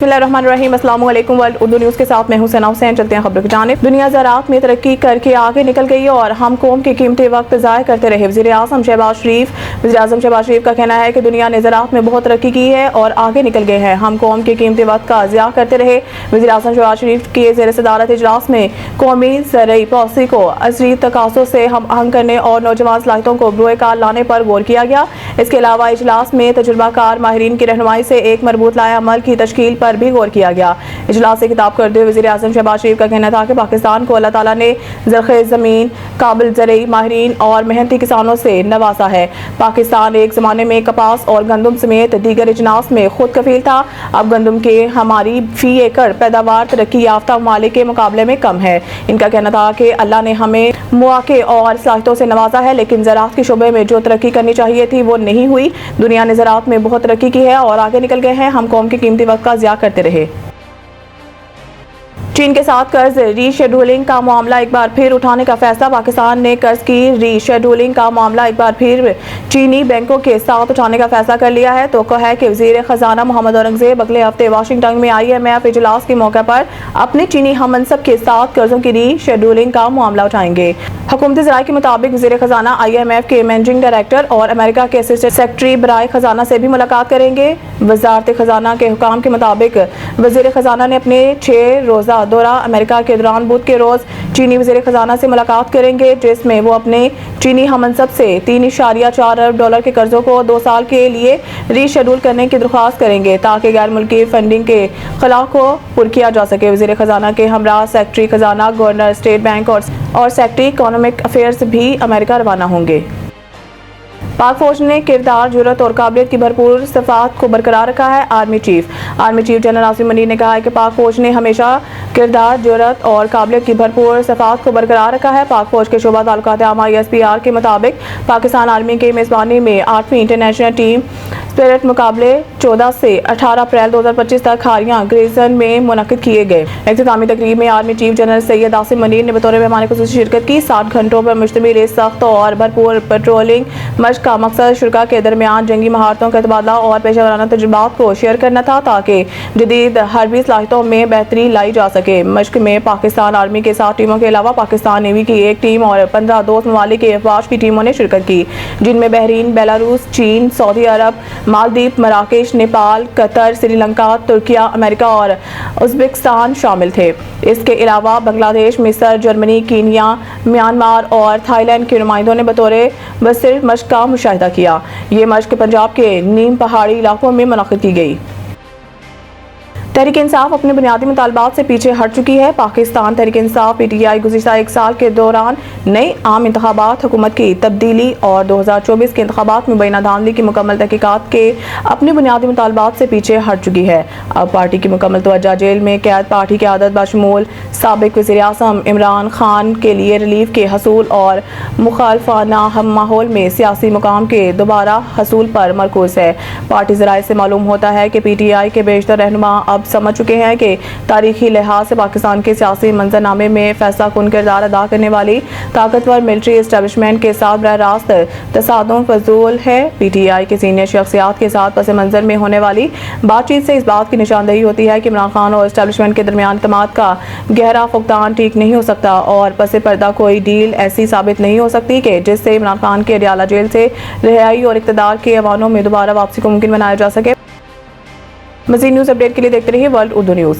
बिस्मिल्लाहिर्रहमानिर्रहीम, अस्सलाम वालेकुम। वर्ल्ड उर्दू न्यूज़ के साथ मैं हूं सना हुसैन। चलते हैं खबरों की जानिब। दुनिया ज़राअत में तरक्की करके आगे निकल गई और हम कौम के कीमती वक्त ज़ाया करते रहे। वज़ीर-ए-आज़म शहबाज शरीफ का कहना है कि दुनिया ने ज़राअत में बहुत तरक्की की है और आगे निकल गए हैं। हम कौम के कीमती वक्त का ज़ाया करते रहे। वज़ीर-ए-आज़म शहबाज शरीफ के ज़ेर सदारत इजलास में कौमी ज़रई पॉलिसी को असरी तकाज़ों से हम आहंग करने और नौजवान सलाहियतों को बरोए कार लाने पर गौर किया गया। इसके अलावा इजलास में तजुर्बाकार माहिरीन की रहनुमाई से एक मरबूत लाए अमल की तश्कील पर भी गौर किया गया। इजलास से खिताब करते हुए वज़ीर-ए-आज़म शहबाज शरीफ का कहना था कि पाकिस्तान को अल्लाह ताला ने ज़रख़े ज़मीन, काबिल ज़रई माहिरीन और मेहनती किसानों से नवाजा है। पाकिस्तान एक ज़माने में कपास और गंदम समेत दीगर अजनास में खुद कफील था। अब गंदम के हमारी फी एकड़ पैदावार तरक्की याफ्ता ममालिक के मुकाबले में कम है। इनका कहना था कि अल्लाह ने हमें मौके और सलाहियतों से नवाजा है, लेकिन ज़राअत के शोबे में जो तरक्की करनी चाहिए थी वो नहीं हुई। दुनिया ने ज़राअत में बहुत तरक्की की है और आगे निकल गए हैं। हम कौम के कीमती वक्त का ज़िया करते रहे। चीन के साथ कर्ज रीशेड्यूलिंग का मामला एक बार फिर उठाने का फैसला। पाकिस्तान ने कर्ज की रीशेड्यूलिंग का मामला एक बार फिर चीनी बैंकों के साथ उठाने का फैसला कर लिया है। तो है कि वज़ीर ख़जाना मोहम्मद औरंगज़ेब अगले हफ्ते वाशिंगटन में IMF इजलास के मौके पर अपने चीनी हममनसब के साथ कर्जों की रीशेड्यूलिंग का मामला उठाएंगे। हुकूमती ज़राए के मुताबिक वज़ीर ख़जाना IMF के मैनेजिंग डायरेक्टर और अमेरिका के असिस्टेंट सेक्रेटरी बराए ख़जाना से भी मुलाकात करेंगे। वज़ारत ख़जाना के हुकाम के मुताबिक वज़ीर ख़जाना ने अपने 6 रोज़ा दौरा अमेरिका के दौरान बुध के रोज़ चीनी वज़ीर ख़जाना से मुलाकात करेंगे, जिसमें वो अपने चीनी हममनसब से $3.4 अरब के कर्जों को 2 साल के लिए रीशेड्यूल करने की दरख्वास्त करेंगे ताकि गैर मुल्की फंडिंग के खिलाफ को पुर किया जा सके। वज़ीर ख़जाना के हमरा सेक्रेटरी ख़जाना, गवर्नर स्टेट बैंक और सेक्रेटरी इकोनॉमिक अफेयर्स भी अमेरिका रवाना होंगे। पाक फौज ने किरदार, जुर्रत और काबिलियत की भरपूर सिफात को बरकरार रखा है। Army chief general Asim Munir ने कहा है कि पाक फौज ने हमेशा किरदार, जुर्रत और काबिलियत की भरपूर सिफात को बरकरार रखा है। पाक फौज के शोबा ताल्लुकात आमा ISPR के मुताबिक पाकिस्तान आर्मी के मेज़बानी में 8वीं इंटरनेशनल टीम स्पिरिट मुकाबले 14 से 18 अप्रैल 2025 तक हारियां ग्रेजन में मुनक्किद किए गए। इख्तितामी तकरीब में army chief general Syed Asim Munir ने बतौर मेहमान खुसूसी शिरकत की। 60 घंटों पर मुश्तमिल इस सख्त और भरपूर पेट्रोलिंग मश्क का मकसद शुरा के दरमियान जंगी महारतों का तबादला और पेशेवराना तजुर्बात को शेयर करना था ताकि जदीद हर्बी सलाहियतों में बेहतरी लाई जा सके। मश्क में पाकिस्तान आर्मी के 7 टीमों के अलावा पाकिस्तान नेवी की एक टीम और 15 दोस्त ममालिक के अफवाज की टीमों ने शिरकत की, जिनमें बहरीन, बेलारूस, चीन, Saudi Arab, Maldives, Marrakesh, Nepal, Qatar, Sri Lanka, Türkiye, America और उज़्बेकिस्तान शामिल थे। इसके अलावा बांग्लादेश, मिस्र, जर्मनी, कीनिया, म्यांमार और थाईलैंड के नुमाइंदों ने बतौर वसीर मश्क का मुशाहिदा किया। ये मश्क पंजाब के नीम पहाड़ी इलाकों में मुनक्किद की गई। तहरीक इंसाफ अपने बुनियादी मुतालबात से पीछे हट चुकी है। पाकिस्तान तहरीक इंसाफ PTI गुज़िश्ता 1 साल के दौरान नए आम इंतखाबात, हुकूमत की तब्दीली और 2024 के इंतखाबात में बैना धांधली की मुकम्मल तहकीकात के अपने बुनियादी मुतालबात से पीछे हट चुकी है। अब पार्टी की मुकम्मल तवज्जो जेल में कैद पार्टी की आदत बशमूल साबिक वज़ीर-ए-आज़म इमरान खान के लिए रिलीफ के हसूल और मुखालफाना हम माहौल में सियासी मुकाम के दोबारा हसूल पर मरकूज़ है। पार्टी ज़राए से मालूम होता है कि PTI के बेशतर रहनुमा अब समझ चुके हैं कि तारीखी लिहाज से पाकिस्तान के सियासी मंजरनामे में फैसला कुन किरदार अदा करने वाली ताकतवर मिलिट्री एस्टेब्लिशमेंट के साथ बराह रास्त तसादुम फजूल है। PTI के सीनियर शख्सियात के साथ पस मंजर में होने वाली बातचीत से इस बात की निशानदेही होती है कि इमरान खान और एस्टेब्लिशमेंट के दरमियान एतमाद का गहरा फुकदान ठीक नहीं हो सकता और पस पर्दा कोई डील ऐसी साबित नहीं हो सकती कि जिससे इमरान खान के अडियाला जेल से रिहाई और इक़्तिदार के ऐवानों में दोबारा वापसी को मुमकिन बनाया जा सके। मज़ीद न्यूज़ अपडेट के लिए देखते रहिए वर्ल्ड उर्दू न्यूज़।